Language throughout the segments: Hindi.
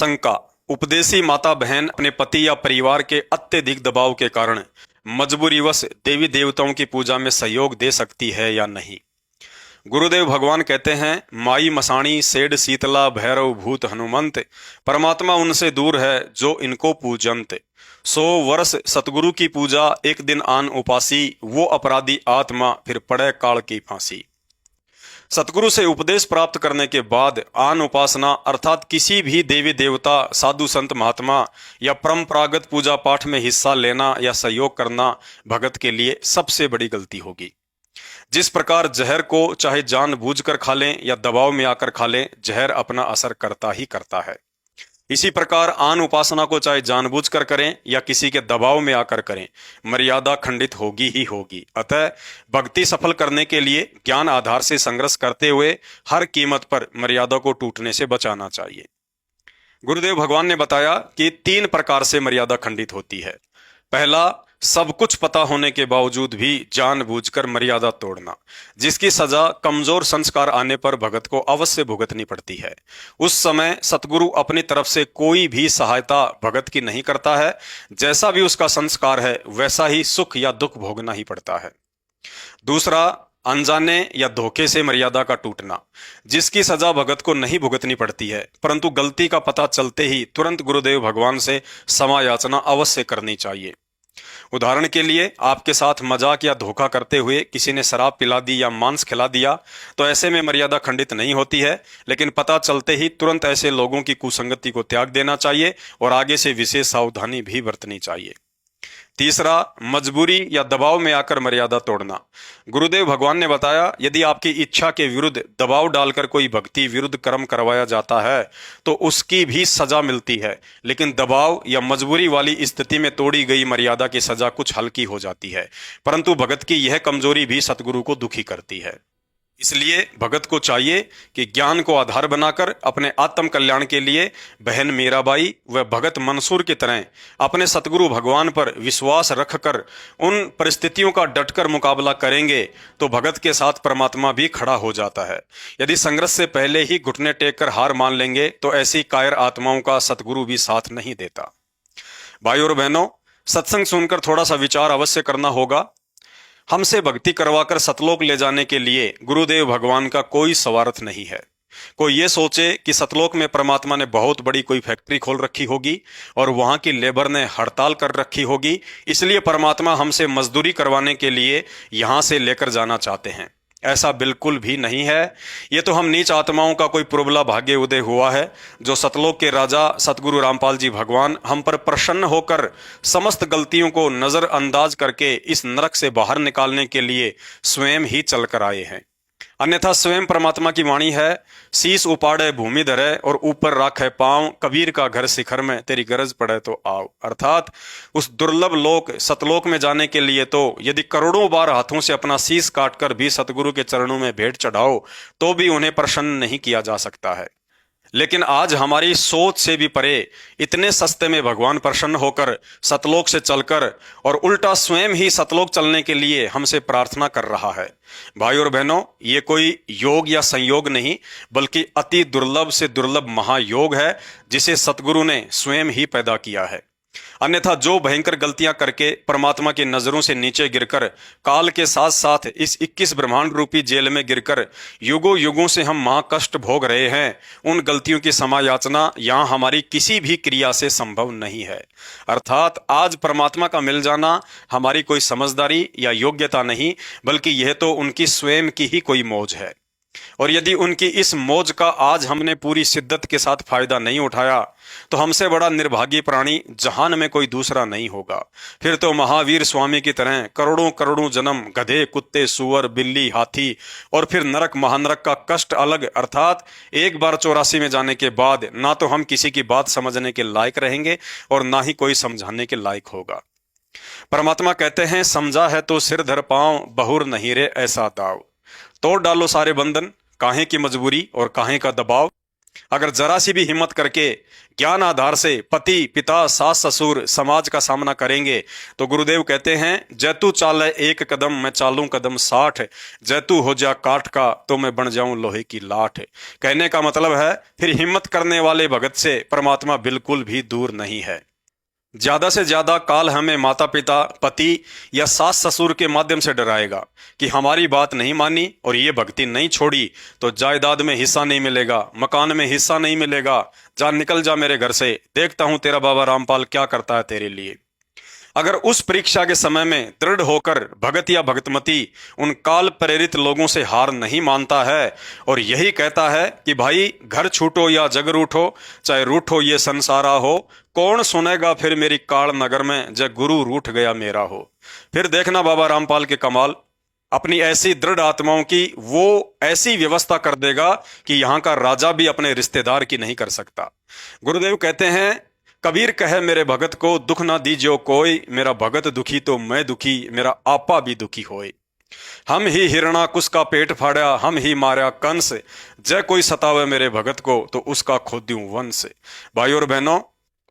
शंका। उपदेशी माता बहन अपने पति या परिवार के अत्यधिक दबाव के कारण मजबूरीवश देवी देवताओं की पूजा में सहयोग दे सकती है या नहीं। गुरुदेव भगवान कहते हैं, माई मसाणी सेड शीतला भैरव भूत हनुमंत, परमात्मा उनसे दूर है जो इनको पूजंत। 100 वर्ष सतगुरु की पूजा, एक दिन आन उपासी, वो अपराधी आत्मा फिर पड़े काल की फांसी। सतगुरु से उपदेश प्राप्त करने के बाद आन उपासना अर्थात किसी भी देवी देवता, साधु संत महात्मा या परंपरागत पूजा पाठ में हिस्सा लेना या सहयोग करना भगत के लिए सबसे बड़ी गलती होगी। जिस प्रकार जहर को चाहे जानबूझकर खा लें या दबाव में आकर खा लें, जहर अपना असर करता ही करता है। इसी प्रकार आन उपासना को चाहे जानबूझकर करें या किसी के दबाव में आकर करें, मर्यादा खंडित होगी ही होगी। अतः भक्ति सफल करने के लिए ज्ञान आधार से संघर्ष करते हुए हर कीमत पर मर्यादा को टूटने से बचाना चाहिए। गुरुदेव भगवान ने बताया कि 3 प्रकार से मर्यादा खंडित होती है। पहला, सब कुछ पता होने के बावजूद भी जानबूझकर मर्यादा तोड़ना, जिसकी सजा कमजोर संस्कार आने पर भगत को अवश्य भुगतनी पड़ती है। उस समय सतगुरु अपनी तरफ से कोई भी सहायता भगत की नहीं करता है। जैसा भी उसका संस्कार है वैसा ही सुख या दुख भोगना ही पड़ता है। दूसरा, अनजाने या धोखे से मर्यादा का टूटना, जिसकी सजा भगत को नहीं भुगतनी पड़ती है, परंतु गलती का पता चलते ही तुरंत गुरुदेव भगवान से क्षमा याचना अवश्य करनी चाहिए। उदाहरण के लिए, आपके साथ मजाक या धोखा करते हुए किसी ने शराब पिला दी या मांस खिला दिया, तो ऐसे में मर्यादा खंडित नहीं होती है, लेकिन पता चलते ही तुरंत ऐसे लोगों की कुसंगति को त्याग देना चाहिए और आगे से विशेष सावधानी भी बरतनी चाहिए। तीसरा, मजबूरी या दबाव में आकर मर्यादा तोड़ना। गुरुदेव भगवान ने बताया, यदि आपकी इच्छा के विरुद्ध दबाव डालकर कोई भक्ति विरुद्ध कर्म करवाया जाता है तो उसकी भी सजा मिलती है, लेकिन दबाव या मजबूरी वाली स्थिति में तोड़ी गई मर्यादा की सजा कुछ हल्की हो जाती है, परंतु भगत की यह कमजोरी भी सतगुरु को दुखी करती है। इसलिए भगत को चाहिए कि ज्ञान को आधार बनाकर अपने आत्म कल्याण के लिए बहन मीराबाई व भगत मंसूर की तरह अपने सतगुरु भगवान पर विश्वास रखकर उन परिस्थितियों का डटकर मुकाबला करेंगे तो भगत के साथ परमात्मा भी खड़ा हो जाता है। यदि संघर्ष से पहले ही घुटने टेक कर हार मान लेंगे तो ऐसी कायर आत्माओं का सतगुरु भी साथ नहीं देता। भाइयों और बहनों, सत्संग सुनकर थोड़ा सा विचार अवश्य करना होगा। हमसे भक्ति करवाकर सतलोक ले जाने के लिए गुरुदेव भगवान का कोई स्वार्थ नहीं है। कोई ये सोचे कि सतलोक में परमात्मा ने बहुत बड़ी कोई फैक्ट्री खोल रखी होगी और वहां की लेबर ने हड़ताल कर रखी होगी, इसलिए परमात्मा हमसे मजदूरी करवाने के लिए यहां से लेकर जाना चाहते हैं। ऐसा बिल्कुल भी नहीं है। ये तो हम नीच आत्माओं का कोई पुरबला भाग्य उदय हुआ है, जो सतलोक के राजा सतगुरु रामपाल जी भगवान हम पर प्रसन्न होकर समस्त गलतियों को नजरअंदाज करके इस नरक से बाहर निकालने के लिए स्वयं ही चलकर आए हैं। अन्यथा स्वयं परमात्मा की वाणी है, शीश उपाड़े भूमि धरे और ऊपर राखे पांव, कबीर का घर शिखर में, तेरी गरज पड़े तो आओ। अर्थात उस दुर्लभ लोक सतलोक में जाने के लिए तो यदि करोड़ों बार हाथों से अपना शीश काटकर भी सतगुरु के चरणों में भेंट चढ़ाओ तो भी उन्हें प्रसन्न नहीं किया जा सकता है। लेकिन आज हमारी सोच से भी परे इतने सस्ते में भगवान प्रसन्न होकर सतलोक से चलकर और उल्टा स्वयं ही सतलोक चलने के लिए हमसे प्रार्थना कर रहा है। भाइयों और बहनों, ये कोई योग या संयोग नहीं, बल्कि अति दुर्लभ से दुर्लभ महायोग है, जिसे सतगुरु ने स्वयं ही पैदा किया है। अन्यथा जो भयंकर गलतियां करके परमात्मा की नजरों से नीचे गिरकर काल के साथ साथ इस 21 ब्रह्मांड रूपी जेल में गिरकर युगों युगों से हम महाकष्ट भोग रहे हैं, उन गलतियों की क्षमा याचना यहां हमारी किसी भी क्रिया से संभव नहीं है। अर्थात आज परमात्मा का मिल जाना हमारी कोई समझदारी या योग्यता नहीं, बल्कि यह तो उनकी स्वयं की ही कोई मौज है। और यदि उनकी इस मौज का आज हमने पूरी शिद्दत के साथ फायदा नहीं उठाया तो हमसे बड़ा निर्भागी प्राणी जहान में कोई दूसरा नहीं होगा। फिर तो महावीर स्वामी की तरह करोड़ों करोड़ों जन्म गधे, कुत्ते, सुअर, बिल्ली, हाथी और फिर नरक महानरक का कष्ट अलग, अर्थात एक बार 84 में जाने के बाद ना तो हम किसी की बात समझने के लायक रहेंगे और ना ही कोई समझाने के लायक होगा। परमात्मा कहते हैं, समझा है तो सिर धर पांव, बहुर नहीं रे ऐसा दाव। तोड़ डालो सारे बंधन, काहे की मजबूरी और काहे का दबाव। अगर जरा सी भी हिम्मत करके ज्ञान आधार से पति पिता सास ससुर समाज का सामना करेंगे तो गुरुदेव कहते हैं, जैतू चाले एक कदम मैं चालूं कदम 60, जैतू हो जा काठ का तो मैं बन जाऊं लोहे की लाठ। कहने का मतलब है फिर हिम्मत करने वाले भगत से परमात्मा बिल्कुल भी दूर नहीं है। ज्यादा से ज्यादा काल हमें माता पिता पति या सास ससुर के माध्यम से डराएगा कि हमारी बात नहीं मानी और ये भक्ति नहीं छोड़ी तो जायदाद में हिस्सा नहीं मिलेगा, मकान में हिस्सा नहीं मिलेगा, जा निकल जा मेरे घर से, देखता हूं तेरा बाबा रामपाल क्या करता है तेरे लिए। अगर उस परीक्षा के समय में दृढ़ होकर भगत या भगतमती उन काल प्रेरित लोगों से हार नहीं मानता है और यही कहता है कि भाई घर छूटो या जग रूठो, चाहे रूठो ये संसारा हो, कौन सुनेगा फिर मेरी काल नगर में जब गुरु रूठ गया मेरा हो। फिर देखना बाबा रामपाल के कमाल, अपनी ऐसी दृढ़ आत्माओं की वो ऐसी व्यवस्था कर देगा कि यहाँ का राजा भी अपने रिश्तेदार की नहीं कर सकता। गुरुदेव कहते हैं, कबीर कहे मेरे भगत को दुख ना दीजियो कोई, मेरा भगत दुखी तो मैं दुखी, मेरा आपा भी दुखी होए। हम ही हिरणाकुश का पेट फाड़ा, हम ही मारा कंस, जय कोई सतावे मेरे भगत को तो उसका खोद्यूं वंश। भाई और बहनों,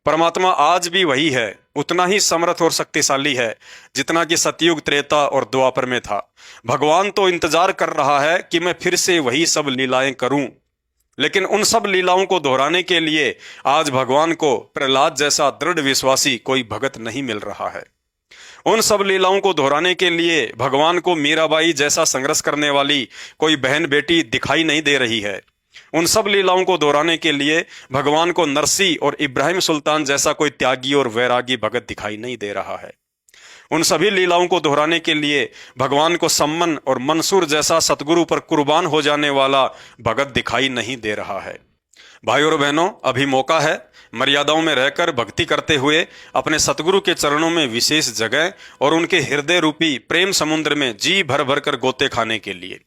परमात्मा आज भी वही है, उतना ही समर्थ और शक्तिशाली है जितना कि सतयुग त्रेता और द्वापर में था। भगवान तो इंतजार कर रहा है कि मैं फिर से वही सब लीलाएं करूं, लेकिन उन सब लीलाओं को दोहराने के लिए आज भगवान को प्रहलाद जैसा दृढ़ विश्वासी कोई भगत नहीं मिल रहा है। उन सब लीलाओं को दोहराने के लिए भगवान को मीराबाई जैसा संघर्ष करने वाली कोई बहन बेटी दिखाई नहीं दे रही है। उन सब लीलाओं को दोहराने के लिए भगवान को नरसी और इब्राहिम सुल्तान जैसा कोई त्यागी और वैरागी भगत दिखाई नहीं दे रहा है। उन सभी लीलाओं को दोहराने के लिए भगवान को सम्मन और मंसूर जैसा सतगुरु पर कुर्बान हो जाने वाला भगत दिखाई नहीं दे रहा है। भाई और बहनों, अभी मौका है मर्यादाओं में रहकर भक्ति करते हुए अपने सतगुरु के चरणों में विशेष जगह और उनके हृदय रूपी प्रेम समुद्र में जी भर भर कर गोते खाने के लिए।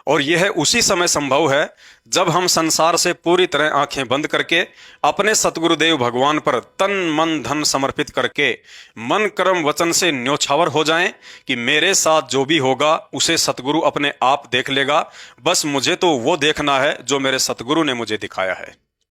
और यह उसी समय संभव है जब हम संसार से पूरी तरह आंखें बंद करके अपने सतगुरुदेव भगवान पर तन मन धन समर्पित करके मन कर्म वचन से न्योछावर हो जाएं कि मेरे साथ जो भी होगा उसे सतगुरु अपने आप देख लेगा, बस मुझे तो वो देखना है जो मेरे सतगुरु ने मुझे दिखाया है।